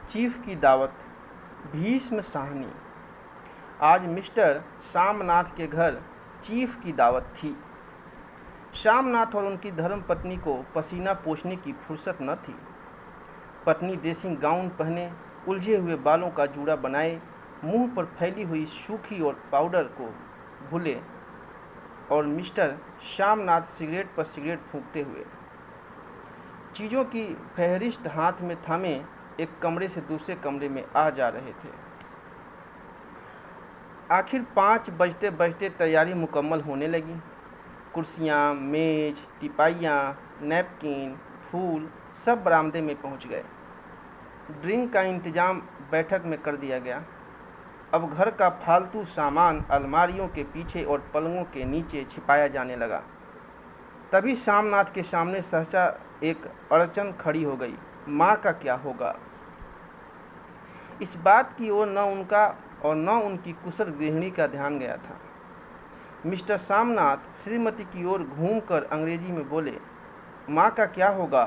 Chief की दावत। भीष्म साहनी। आज मिस्टर सामनाथ के घर चीफ की दावत थी। सामनाथ और उनकी धर्मपत्नी को पसीना पोंछने की फुर्सत न थी। पत्नी ड्रेसिंग गाउन पहने, उलझे हुए बालों का जूड़ा बनाए, मुंह पर फैली हुई सूखी और पाउडर को भूले, और मिस्टर सामनाथ सिगरेट पर सिगरेट फूंकते हुए चीज़ों की फहरिस्त हाथ में थामे एक कमरे से दूसरे कमरे में आ जा रहे थे। आखिर 5 बजते बजते तैयारी मुकम्मल होने लगी। कुर्सियाँ, मेज, टिपाइयाँ, नैपकिन, फूल सब बरामदे में पहुंच गए। ड्रिंक का इंतज़ाम बैठक में कर दिया गया। अब घर का फालतू सामान अलमारियों के पीछे और पलंगों के नीचे छिपाया जाने लगा। तभी सामनाथ के सामने सहसा एक अड़चन खड़ी हो गई। माँ का क्या होगा? इस बात की ओर न उनका और न उनकी कुशल गृहिणी का ध्यान गया था। मिस्टर सामनाथ श्रीमती की ओर घूमकर अंग्रेजी में बोले, माँ का क्या होगा?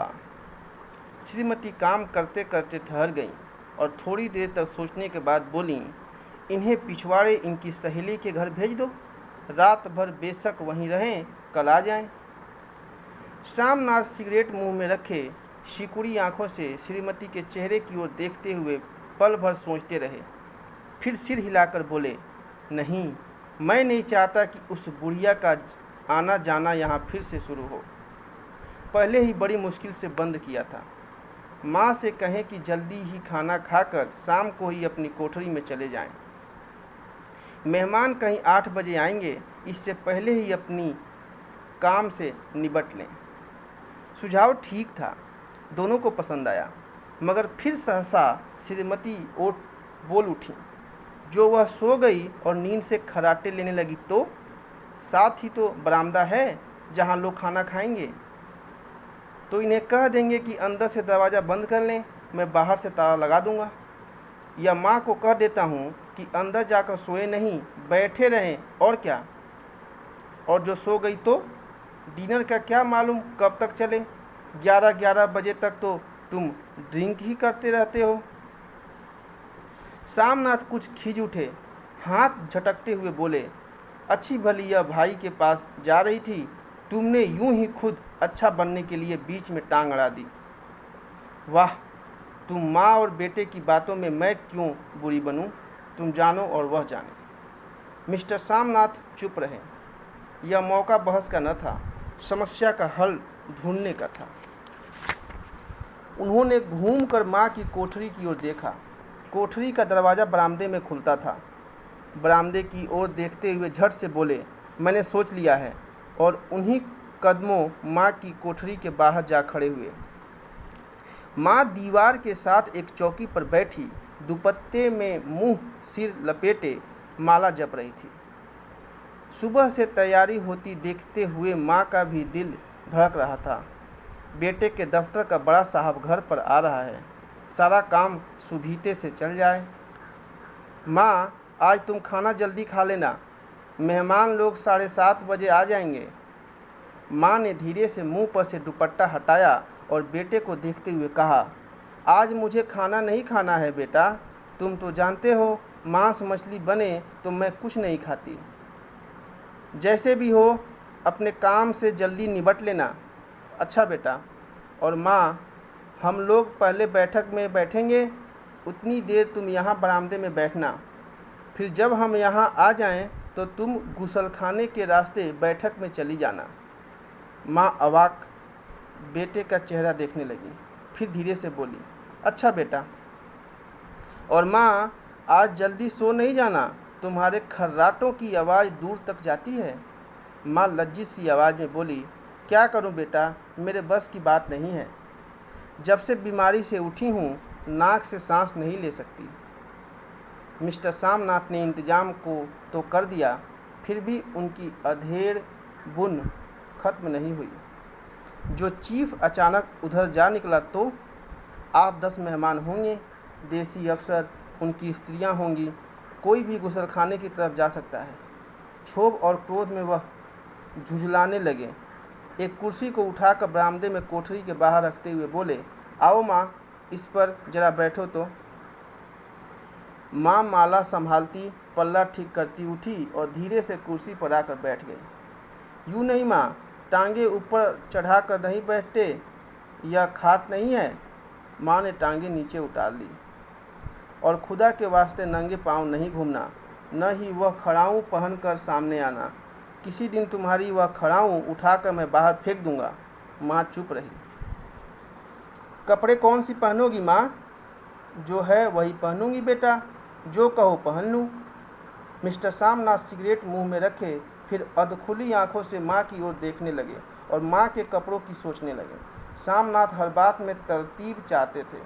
श्रीमती काम करते करते ठहर गईं और थोड़ी देर तक सोचने के बाद बोली, इन्हें पिछवाड़े इनकी सहेली के घर भेज दो, रात भर बेशक वहीं रहें, कल आ जाएं। सामनाथ सिगरेट मुंह में रखे सिकुड़ी आंखों से श्रीमती के चेहरे की ओर देखते हुए पल भर सोचते रहे। फिर सिर हिलाकर बोले, नहीं, मैं नहीं चाहता कि उस बुढ़िया का आना जाना यहाँ फिर से शुरू हो। पहले ही बड़ी मुश्किल से बंद किया था। माँ से कहें कि जल्दी ही खाना खाकर शाम को ही अपनी कोठरी में चले जाएं। मेहमान कहीं 8 बजे आएंगे, इससे पहले ही अपनी काम से निपट लें। सुझाव ठीक था, दोनों को पसंद आया, मगर फिर सहसा श्रीमती बोल उठी। जो वह सो गई और नींद से खर्राटे लेने लगी तो साथ ही तो बरामदा है जहाँ लोग खाना खाएंगे। तो इन्हें कह देंगे कि अंदर से दरवाज़ा बंद कर लें, मैं बाहर से ताला लगा दूंगा। या माँ को कह देता हूँ कि अंदर जाकर सोए नहीं, बैठे रहें, और क्या। और जो सो गई तो डिनर का क्या मालूम कब तक चले, 11 बजे तक तो तुम ड्रिंक ही करते रहते हो। सामनाथ कुछ खिज उठे, हाथ झटकते हुए बोले, अच्छी भली यह भाई के पास जा रही थी, तुमने यूं ही खुद अच्छा बनने के लिए बीच में टांग अड़ा दी। वाह, तुम माँ और बेटे की बातों में मैं क्यों बुरी बनूं, तुम जानो और वह जाने। मिस्टर सामनाथ चुप रहे। यह मौका बहस का न था, समस्या का हल ढूंढने का था। उन्होंने घूमकर माँ की कोठरी की ओर देखा। कोठरी का दरवाज़ा बरामदे में खुलता था। बरामदे की ओर देखते हुए झट से बोले, मैंने सोच लिया है, और उन्हीं कदमों माँ की कोठरी के बाहर जा खड़े हुए। माँ दीवार के साथ एक चौकी पर बैठी दुपट्टे में मुंह सिर लपेटे माला जप रही थी। सुबह से तैयारी होती देखते हुए माँ का भी दिल धड़क रहा था। बेटे के दफ्तर का बड़ा साहब घर पर आ रहा है, सारा काम सुबीते से चल जाए। माँ, आज तुम खाना जल्दी खा लेना, मेहमान लोग 7:30 बजे आ जाएंगे। माँ ने धीरे से मुंह पर से दुपट्टा हटाया और बेटे को देखते हुए कहा, आज मुझे खाना नहीं खाना है बेटा, तुम तो जानते हो मांस मछली बने तो मैं कुछ नहीं खाती। जैसे भी हो अपने काम से जल्दी निपट लेना। अच्छा बेटा। और माँ, हम लोग पहले बैठक में बैठेंगे, उतनी देर तुम यहाँ बरामदे में बैठना, फिर जब हम यहाँ आ जाएं तो तुम गुसलखाने के रास्ते बैठक में चली जाना। माँ अवाक बेटे का चेहरा देखने लगी, फिर धीरे से बोली, अच्छा बेटा। और माँ, आज जल्दी सो नहीं जाना, तुम्हारे खर्राटों की आवाज़ दूर तक जाती है। माँ लज्जित सी आवाज़ में बोली, क्या करूँ बेटा, मेरे बस की बात नहीं है। जब से बीमारी से उठी हूँ, नाक से सांस नहीं ले सकती। मिस्टर सामनाथ ने इंतजाम को तो कर दिया, फिर भी उनकी अधेड़ बुन खत्म नहीं हुई। जो चीफ अचानक उधर जा निकला तो 8-10 मेहमान होंगे, देसी अफसर, उनकी स्त्रियां होंगी, कोई भी गुसलखाने की तरफ जा सकता है। क्षोभ और क्रोध में वह झुझलाने लगे। एक कुर्सी को उठाकर बरामदे में कोठरी के बाहर रखते हुए बोले, आओ माँ, इस पर जरा बैठो तो। माँ माला संभालती, पल्ला ठीक करती उठी और धीरे से कुर्सी पर आकर बैठ गई। यूँ नहीं माँ, टांगे ऊपर चढ़ा कर नहीं बैठते, यह खाट नहीं है। माँ ने टांगे नीचे उतार ली। और खुदा के वास्ते नंगे पाँव नहीं घूमना, न ही वह खड़ाऊँ पहन कर सामने आना। किसी दिन तुम्हारी वह खड़ाऊँ उठाकर मैं बाहर फेंक दूंगा। माँ चुप रही। कपड़े कौन सी पहनोगी माँ? जो है वही पहनूंगी बेटा, जो कहो पहन लूँ। मिस्टर सामनाथ सिगरेट मुंह में रखे फिर अधखुली आंखों से माँ की ओर देखने लगे और माँ के कपड़ों की सोचने लगे। सामनाथ हर बात में तरतीब चाहते थे।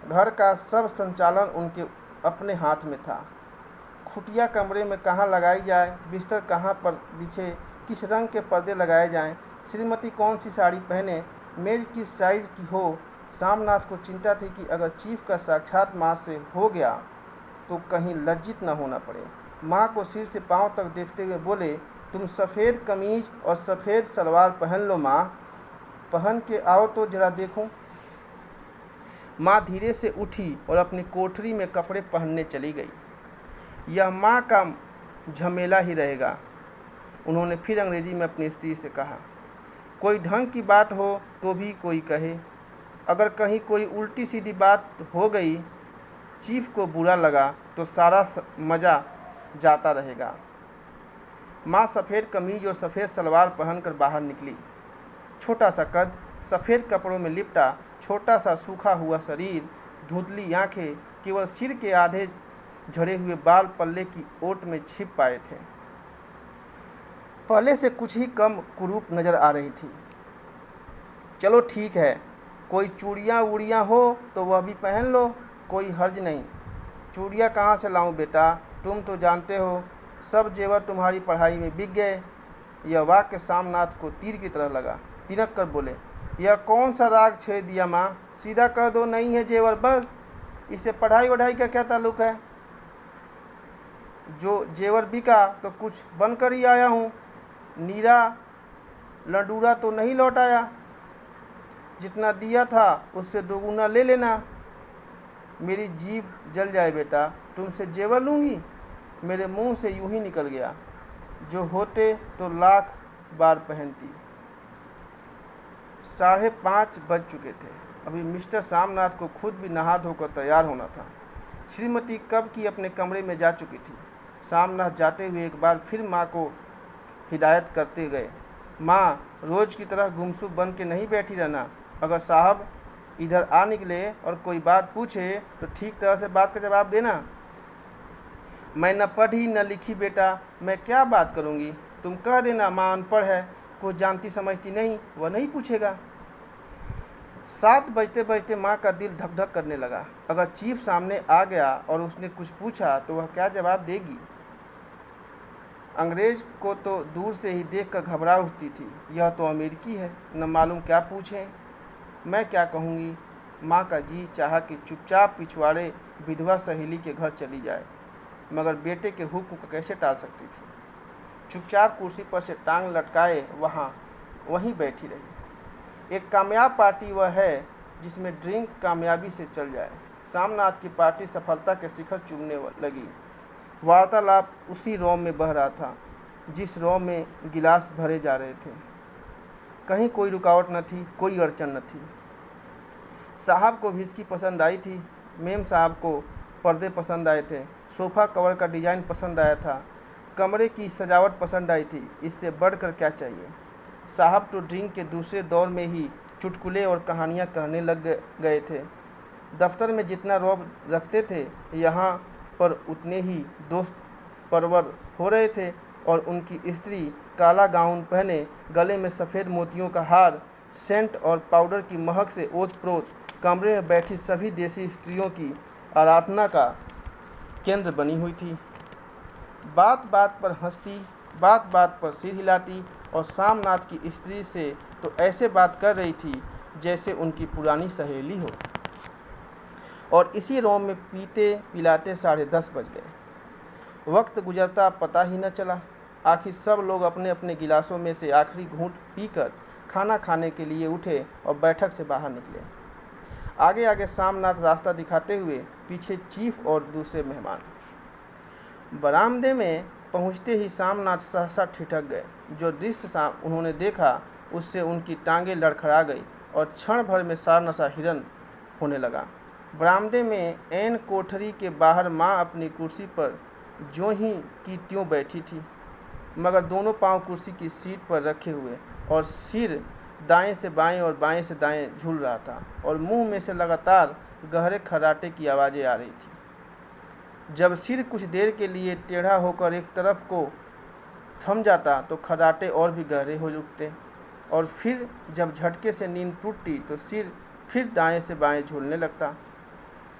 घर का सब संचालन उनके अपने हाथ में था। खुटिया कमरे में कहाँ लगाई जाए, बिस्तर कहाँ पर बिछे, किस रंग के पर्दे लगाए जाएं, श्रीमती कौन सी साड़ी पहने, मेज किस साइज की हो। सामनाथ को चिंता थी कि अगर चीफ का साक्षात माँ से हो गया तो कहीं लज्जित न होना पड़े। माँ को सिर से पांव तक देखते हुए बोले, तुम सफ़ेद कमीज और सफ़ेद सलवार पहन लो माँ, पहन के आओ तो जरा देखूं। माँ धीरे से उठी और अपनी कोठरी में कपड़े पहनने चली गई। यह माँ का झमेला ही रहेगा, उन्होंने फिर अंग्रेजी में अपनी स्त्री से कहा। कोई ढंग की बात हो तो भी कोई कहे, अगर कहीं कोई उल्टी सीधी बात हो गई, चीफ को बुरा लगा तो सारा मज़ा जाता रहेगा। माँ सफ़ेद कमीज और सफ़ेद सलवार पहनकर बाहर निकली। छोटा सा कद, सफ़ेद कपड़ों में लिपटा छोटा सा सूखा हुआ शरीर, धुंधली आंखें, केवल सिर के आधे झड़े हुए बाल पल्ले की ओट में छिप पाए थे। पहले से कुछ ही कम कुरूप नज़र आ रही थी। चलो ठीक है, कोई चूड़ियाँ वूड़ियाँ हो तो वह भी पहन लो, कोई हर्ज नहीं। चूड़ियाँ कहाँ से लाऊं बेटा, तुम तो जानते हो सब जेवर तुम्हारी पढ़ाई में बिक गए। यह वाक्य सामनाथ को तीर की तरह लगा। तिनक कर बोले, यह कौन सा राग छेड़ दिया माँ, सीधा कह दो नहीं है जेवर, बस। इससे पढ़ाई वढ़ाई का क्या ताल्लुक है? जो जेवर बिका तो कुछ बनकर ही आया हूँ, नीरा लंडूरा तो नहीं लौट आया। जितना दिया था उससे दोगुना ले लेना। मेरी जीभ जल जाए बेटा, तुमसे जेवर लूँगी? मेरे मुंह से यूं ही निकल गया, जो होते तो लाख बार पहनती। 5:30 बज चुके थे। अभी मिस्टर सामनाथ को खुद भी नहा धोकर तैयार होना था। श्रीमती कब की अपने कमरे में जा चुकी थी। सामनाथ जाते हुए एक बार फिर माँ को हिदायत करते गए, माँ रोज़ की तरह गुमसुम बन के नहीं बैठी रहना। अगर साहब इधर आ निकले और कोई बात पूछे तो ठीक तरह से बात का जवाब देना। मैं न पढ़ी न लिखी बेटा, मैं क्या बात करूँगी। तुम कह देना माँ अनपढ़ है, कुछ जानती समझती नहीं, वह नहीं पूछेगा। 7 बजते बजते माँ का दिल धक धक करने लगा। अगर चीफ सामने आ गया और उसने कुछ पूछा तो वह क्या जवाब देगी। अंग्रेज को तो दूर से ही देखकर घबरा उठती थी, यह तो अमेरिकी है, न मालूम क्या पूछें। मैं क्या कहूँगी। माँ का जी चाहा कि चुपचाप पिछवाड़े विधवा सहेली के घर चली जाए, मगर बेटे के हुक्म को कैसे टाल सकती थी। चुपचाप कुर्सी पर से टांग लटकाए वहीं बैठी रही। एक कामयाब पार्टी वह है जिसमें ड्रिंक कामयाबी से चल जाए। सामनाथ की पार्टी सफलता के शिखर चूमने लगी। वार्तालाप उसी रौम में बह रहा था जिस रौम में गिलास भरे जा रहे थे। कहीं कोई रुकावट न थी, कोई अड़चन न थी। साहब को विस्की पसंद आई थी, मेम साहब को पर्दे पसंद आए थे, सोफ़ा कवर का डिज़ाइन पसंद आया था, कमरे की सजावट पसंद आई थी। इससे बढ़कर क्या चाहिए। साहब तो ड्रिंक के दूसरे दौर में ही चुटकुले और कहानियाँ कहने लग गए थे। दफ्तर में जितना रौब रखते थे, यहाँ पर उतने ही दोस्त परवर हो रहे थे। और उनकी स्त्री काला गाउन पहने, गले में सफ़ेद मोतियों का हार, सेंट और पाउडर की महक से ओत-प्रोत कमरे में बैठी सभी देसी स्त्रियों की आराधना का केंद्र बनी हुई थी। बात बात पर हंसती, बात बात पर सिर हिलाती और सामनाथ की स्त्री से तो ऐसे बात कर रही थी जैसे उनकी पुरानी सहेली हो। और इसी रोम में पीते पिलाते 10:30 बज गए। वक्त गुजरता पता ही न चला। आखिर सब लोग अपने अपने गिलासों में से आखिरी घूंट पीकर खाना खाने के लिए उठे और बैठक से बाहर निकले। आगे आगे सामनाथ रास्ता दिखाते हुए, पीछे चीफ और दूसरे मेहमान। बरामदे में पहुंचते ही सामनाथ सहसा ठिठक गए। जो दृश्य उन्होंने देखा उससे उनकी टांगें लड़खड़ा गई और क्षण भर में सारा नशा हिरन होने लगा। बरामदे में ऐन कोठरी के बाहर माँ अपनी कुर्सी पर ज्यों ही की त्यों बैठी थी, मगर दोनों पांव कुर्सी की सीट पर रखे हुए और सिर दाएं से बाएं और बाएं से दाएं झूल रहा था, और मुंह में से लगातार गहरे खर्राटे की आवाज़ें आ रही थी। जब सिर कुछ देर के लिए टेढ़ा होकर एक तरफ को थम जाता तो खर्राटे और भी गहरे हो उठते, और फिर जब झटके से नींद टूटती तो सिर फिर दाएं से बाएं झूलने लगता।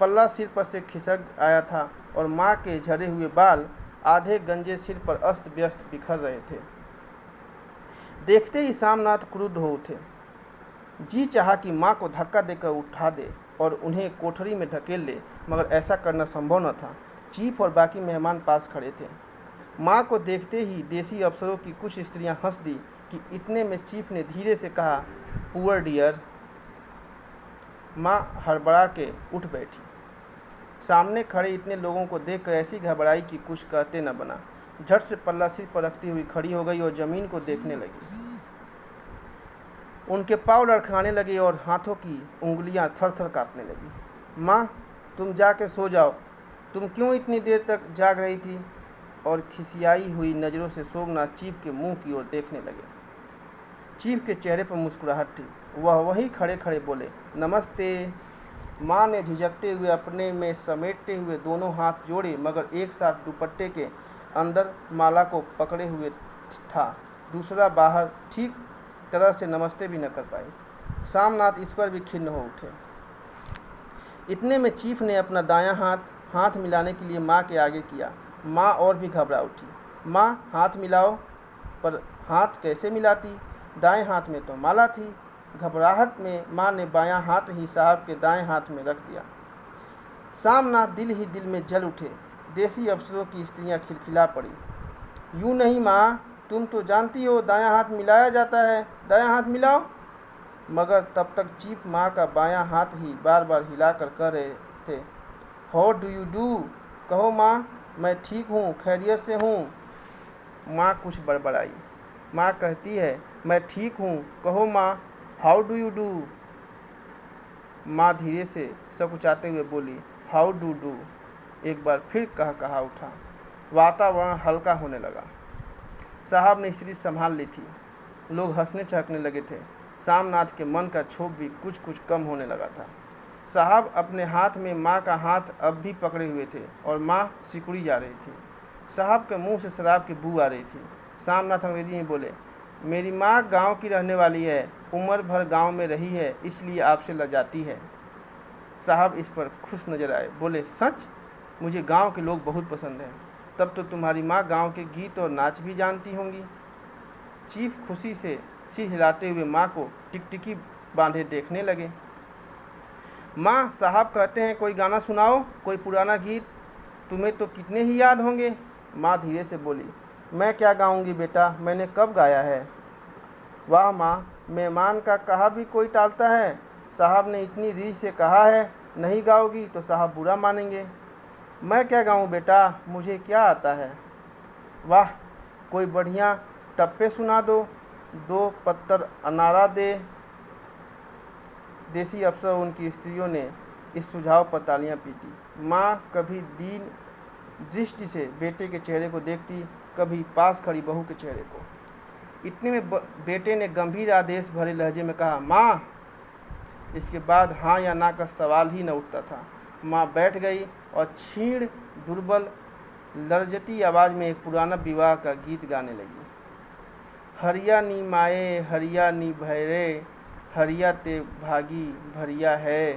पल्ला सिर पर से खिसक आया था और माँ के झड़े हुए बाल आधे गंजे सिर पर अस्त व्यस्त बिखर रहे थे। देखते ही सामनाथ क्रुद्ध हो उठे। जी चाहा कि माँ को धक्का देकर उठा दे और उन्हें कोठरी में धकेल ले, मगर ऐसा करना संभव न था। चीफ और बाकी मेहमान पास खड़े थे। माँ को देखते ही देसी अफसरों की कुछ स्त्रियां हंस दी कि इतने में चीफ ने धीरे से कहा, पुअर डियर। माँ हड़बड़ा के उठ बैठी। सामने खड़े इतने लोगों को देखकर ऐसी घबराई कि कुछ कहते न बना। झट से पल्ला सिर पर रखती हुई खड़ी हो गई और जमीन को देखने लगी। उनके पाँव लड़खड़ाने लगे और हाथों की उंगलियां थर थर कांपने लगी। माँ, तुम जाके सो जाओ। तुम क्यों इतनी देर तक जाग रही थी? और खिसियाई हुई नज़रों से सोमनाथ चीफ के मुंह की ओर देखने लगे। चीफ के चेहरे पर मुस्कुराहट थी। वह वहीं खड़े खड़े बोले, नमस्ते। माँ ने झिझकते हुए अपने में समेटते हुए दोनों हाथ जोड़े, मगर एक साथ दुपट्टे के अंदर माला को पकड़े हुए था, दूसरा बाहर, ठीक तरह से नमस्ते भी न कर पाई। सामनाथ इस पर भी खिन्न हो उठे। इतने में चीफ ने अपना दायां हाथ मिलाने के लिए माँ के आगे किया। माँ और भी घबरा उठी। माँ, हाथ मिलाओ। पर हाथ कैसे मिलाती? दाएं हाथ में तो माला थी। घबराहट में माँ ने बायां हाथ ही साहब के दाएं हाथ में रख दिया। सामनाथ दिल ही दिल में जल उठे। देसी अफसरों की स्त्रियां खिलखिला पड़ी। यूँ नहीं माँ, तुम तो जानती हो दायां हाथ मिलाया जाता है, दायां हाथ मिलाओ। मगर तब तक चीफ माँ का बायां हाथ ही बार बार हिलाकर कह रहे थे, हाउ डू यू डू? कहो माँ, मैं ठीक हूँ, खैरियत से हूँ। माँ कुछ बड़बड़ाई। माँ कहती है, मैं ठीक हूँ, कहो माँ, हाउ डू यू डू? माँ धीरे से सकुचाते हुए बोली, हाउ डू डू। एक बार फिर कहा उठा। वातावरण हल्का होने लगा। साहब ने स्त्री संभाल ली थी। लोग हंसने चहकने लगे थे। सामनाथ के मन का क्षोभ भी कुछ कुछ कम होने लगा था। साहब अपने हाथ में माँ का हाथ अब भी पकड़े हुए थे और माँ सिकुड़ी जा रही थी। साहब के मुंह से शराब की बू आ रही थी। सामनाथ अंग्रेजी में बोले, मेरी माँ गांव की रहने वाली है, उम्र भर गांव में रही है, इसलिए आपसे लजाती है। साहब इस पर खुश नजर आए। बोले, सच? मुझे गांव के लोग बहुत पसंद हैं। तब तो तुम्हारी माँ गांव के गीत और नाच भी जानती होंगी। चीफ खुशी से सिर हिलाते हुए माँ को टिकटिकी बांधे देखने लगे। माँ, साहब कहते हैं कोई गाना सुनाओ, कोई पुराना गीत, तुम्हें तो कितने ही याद होंगे। माँ धीरे से बोली, मैं क्या गाऊंगी बेटा, मैंने कब गाया है। वाह माँ, मेहमान का कहा भी कोई टालता है। साहब ने इतनी रीझ से कहा है, नहीं गाओगी तो साहब बुरा मानेंगे। मैं क्या गाऊं बेटा, मुझे क्या आता है। वाह, कोई बढ़िया टप्पे सुना दो, 2 पत्तर अनारा दे। देसी अफसर उनकी स्त्रियों ने इस सुझाव पर तालियां पीटी। माँ कभी दीन दृष्टि से बेटे के चेहरे को देखती, कभी पास खड़ी बहू के चेहरे को। इतने में बेटे ने गंभीर आदेश भरे लहजे में कहा, माँ। इसके बाद हाँ या ना का सवाल ही न उठता था। माँ बैठ गई और क्षीण दुर्बल लर्जती आवाज़ में एक पुराना विवाह का गीत गाने लगी। हरिया नी माए हरिया नी भैरे, हरिया ते भागी भरिया है।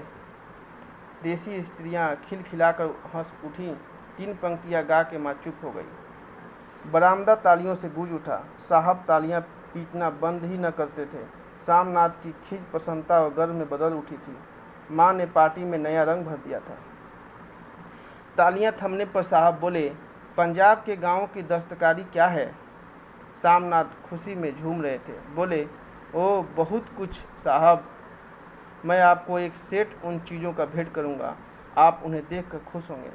देसी स्त्रियां खिलखिलाकर हंस उठीं। 3 पंक्तियां गा के माँ चुप हो गई। बरामदा तालियों से गूंज उठा। साहब तालियां पीटना बंद ही न करते थे। सामनाथ की खिंच प्रसन्नता और गर्व में बदल उठी थी। माँ ने पार्टी में नया रंग भर दिया था। तालियां थमने पर साहब बोले, पंजाब के गांवों की दस्तकारी क्या है? सामनाथ खुशी में झूम रहे थे। बोले, ओ बहुत कुछ साहब। मैं आपको एक सेट उन चीज़ों का भेंट करूंगा, आप उन्हें देखकर खुश होंगे।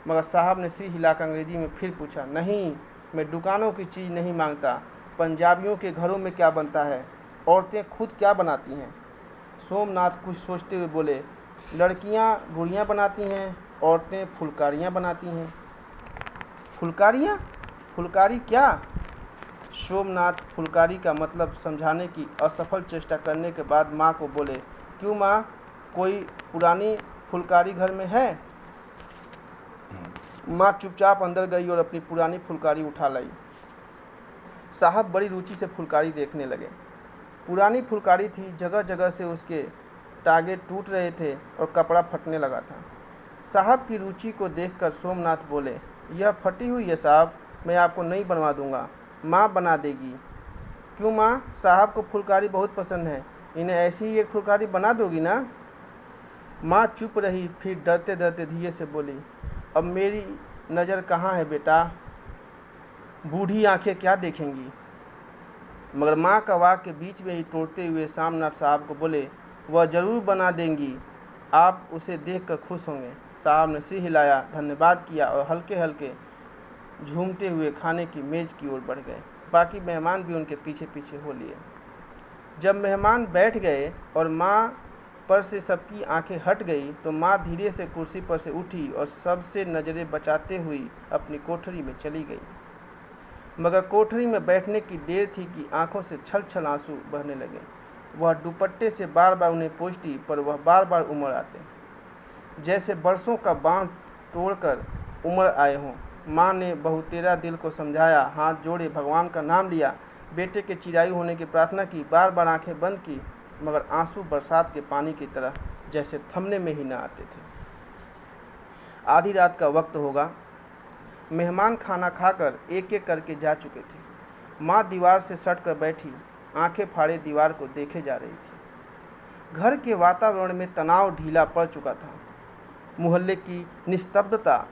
मगर साहब ने सिर हिलाकर अंग्रेजी में फिर पूछा, नहीं, मैं दुकानों की चीज़ नहीं मांगता। पंजाबियों के घरों में क्या बनता है? औरतें खुद क्या बनाती हैं? सोमनाथ कुछ सोचते हुए बोले, लड़कियां गुड़ियाँ बनाती हैं, औरतें फुलकारियाँ बनाती हैं। फुलकारियाँ? फुलकारी क्या? सोमनाथ फुलकारी का मतलब समझाने की असफल चेष्टा करने के बाद माँ को बोले, क्यों माँ, कोई पुरानी फुलकारी घर में है? माँ चुपचाप अंदर गई और अपनी पुरानी फुलकारी उठा लाई। साहब बड़ी रुचि से फुलकारी देखने लगे। पुरानी फुलकारी थी, जगह जगह से उसके टागे टूट रहे थे और कपड़ा फटने लगा था। साहब की रुचि को देखकर सोमनाथ बोले, यह फटी हुई है साहब, मैं आपको नई बनवा दूंगा, माँ बना देगी। क्यों माँ, साहब को फुलकारी बहुत पसंद है, इन्हें ऐसी ही एक फुलकारी बना दोगी ना? माँ चुप रही, फिर डरते डरते धीरे से बोली, अब मेरी नज़र कहाँ है बेटा, बूढ़ी आंखें क्या देखेंगी? मगर माँ का वाक्य बीच में ही तोड़ते हुए सामनाथ साहब को बोले, वह ज़रूर बना देंगी, आप उसे देखकर खुश होंगे। साहब ने सिर हिलाया, धन्यवाद किया और हल्के हल्के झूमते हुए खाने की मेज़ की ओर बढ़ गए। बाकी मेहमान भी उनके पीछे पीछे हो लिए। जब मेहमान बैठ गए और माँ पर से सबकी आंखें हट गई तो माँ धीरे से कुर्सी पर से उठी और सबसे नज़रें बचाते हुई अपनी कोठरी में चली गई। मगर कोठरी में बैठने की देर थी कि आंखों से छल छल आंसू बहने लगे। वह दुपट्टे से बार बार उन्हें पोंछती, पर वह बार बार उमड़ आते, जैसे बरसों का बांध तोड़कर उमड़ आए हों। माँ ने बहुतेरा दिल को समझाया, हाथ जोड़े भगवान का नाम लिया, बेटे के चिरायु होने की प्रार्थना की, बार बार आंखें बंद की, मगर आंसू बरसात के पानी की तरह जैसे थमने में ही न आते थे। आधी रात का वक्त होगा। मेहमान खाना खाकर एक एक करके जा चुके थे। माँ दीवार से सट कर बैठी, आंखें फाड़े दीवार को देखे जा रही थी। घर के वातावरण में तनाव ढीला पड़ चुका था। मोहल्ले की निस्तब्धता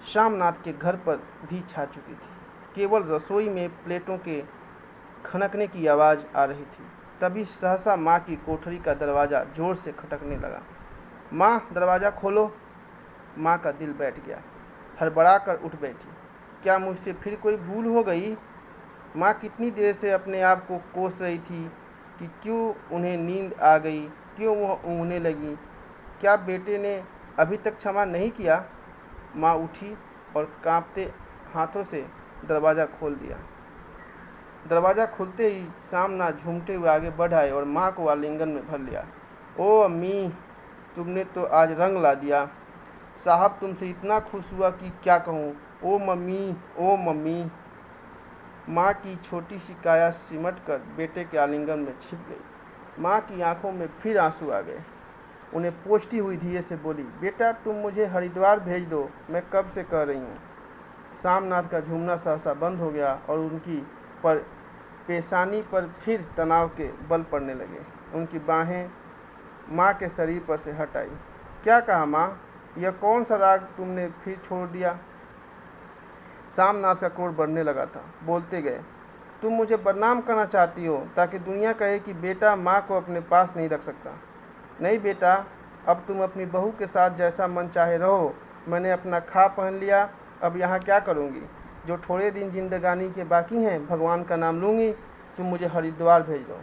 शामनाथ के घर पर भी छा चुकी थी। केवल रसोई में प्लेटों के खनकने की आवाज़ आ रही थी। तभी सहसा माँ की कोठरी का दरवाज़ा जोर से खटकने लगा। माँ, दरवाज़ा खोलो। माँ का दिल बैठ गया, हड़बड़ा कर उठ बैठी। क्या मुझसे फिर कोई भूल हो गई? माँ कितनी देर से अपने आप को कोस रही थी कि क्यों उन्हें नींद आ गई, क्यों वह ऊँघने लगी। क्या बेटे ने अभी तक क्षमा नहीं किया? माँ उठी और कांपते हाथों से दरवाज़ा खोल दिया। दरवाज़ा खुलते ही सामना झूमते हुए आगे बढ़ आए और माँ को आलिंगन में भर लिया। ओ अम्मी, तुमने तो आज रंग ला दिया। साहब तुमसे इतना खुश हुआ कि क्या कहूँ। ओ मम्मी, ओ मम्मी। माँ की छोटी सी काया सिमट कर बेटे के आलिंगन में छिप गई। माँ की आंखों में फिर आंसू आ गए। उन्हें पोंछती हुई धीरे से बोली, बेटा तुम मुझे हरिद्वार भेज दो, मैं कब से कह रही हूँ। सामनाथ का झूमना सहसा बंद हो गया और उनकी पेशानी पर फिर तनाव के बल पड़ने लगे। उनकी बाहें माँ के शरीर पर से हट आई। क्या कहा माँ, यह कौन सा राग तुमने फिर छोड़ दिया? सामनाथ का क्रोध बढ़ने लगा था। बोलते गए, तुम मुझे बदनाम करना चाहती हो ताकि दुनिया कहे कि बेटा माँ को अपने पास नहीं रख सकता। नहीं बेटा, अब तुम अपनी बहू के साथ जैसा मन चाहे रहो। मैंने अपना खा पहन लिया, अब यहाँ क्या करूँगी? जो थोड़े दिन जिंदगानी के बाकी हैं, भगवान का नाम लूँगी। तुम मुझे हरिद्वार भेज दो।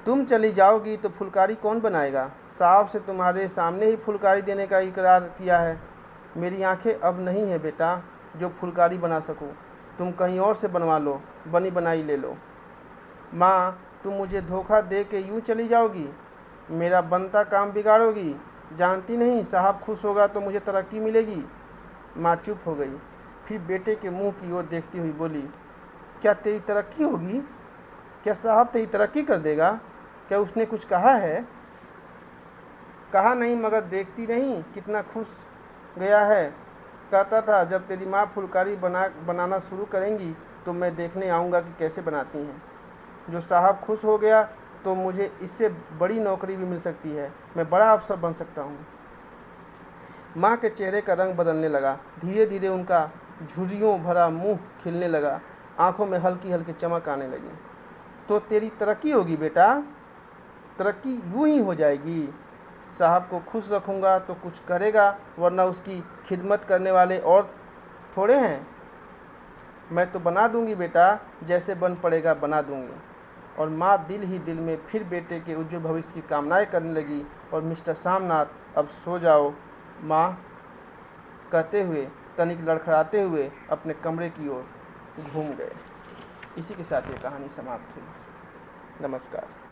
तुम चली जाओगी तो फुलकारी कौन बनाएगा? साहब से तुम्हारे सामने ही फुलकारी देने का इकरार किया है। मेरी आंखें अब नहीं है बेटा जो फुलकारी बना सकूं। तुम कहीं और से बनवा लो, बनी बनाई ले लो। माँ, तुम मुझे धोखा दे के यूँ चली जाओगी, मेरा बनता काम बिगाड़ोगी। जानती नहीं, साहब खुश होगा तो मुझे तरक्की मिलेगी। माँ चुप हो गई, फिर बेटे के मुंह की ओर देखती हुई बोली, क्या तेरी तरक्की होगी? क्या साहब तेरी तरक्की कर देगा? क्या उसने कुछ कहा है? कहा नहीं, मगर देखती नहीं कितना खुश गया है। कहता था जब तेरी माँ फुलकारी बनाना शुरू करेंगी तो मैं देखने आऊँगा कि कैसे बनाती हैं। जो साहब खुश हो गया तो मुझे इससे बड़ी नौकरी भी मिल सकती है, मैं बड़ा अफसर बन सकता हूँ। माँ के चेहरे का रंग बदलने लगा। धीरे धीरे उनका झुर्रियों भरा मुंह खिलने लगा, आंखों में हल्की हल्की चमक आने लगी। तो तेरी तरक्की होगी बेटा? तरक्की यूं ही हो जाएगी। साहब को खुश रखूँगा तो कुछ करेगा, वरना उसकी खिदमत करने वाले और थोड़े हैं। मैं तो बना दूंगी बेटा, जैसे बन पड़ेगा बना दूंगी। और माँ दिल ही दिल में फिर बेटे के उज्जवल भविष्य की कामनाएं करने लगी। और मिस्टर सामनाथ अब सो जाओ माँ कहते हुए तनिक लड़खड़ाते हुए अपने कमरे की ओर घूम गए। इसी के साथ ये कहानी समाप्त हुई। नमस्कार।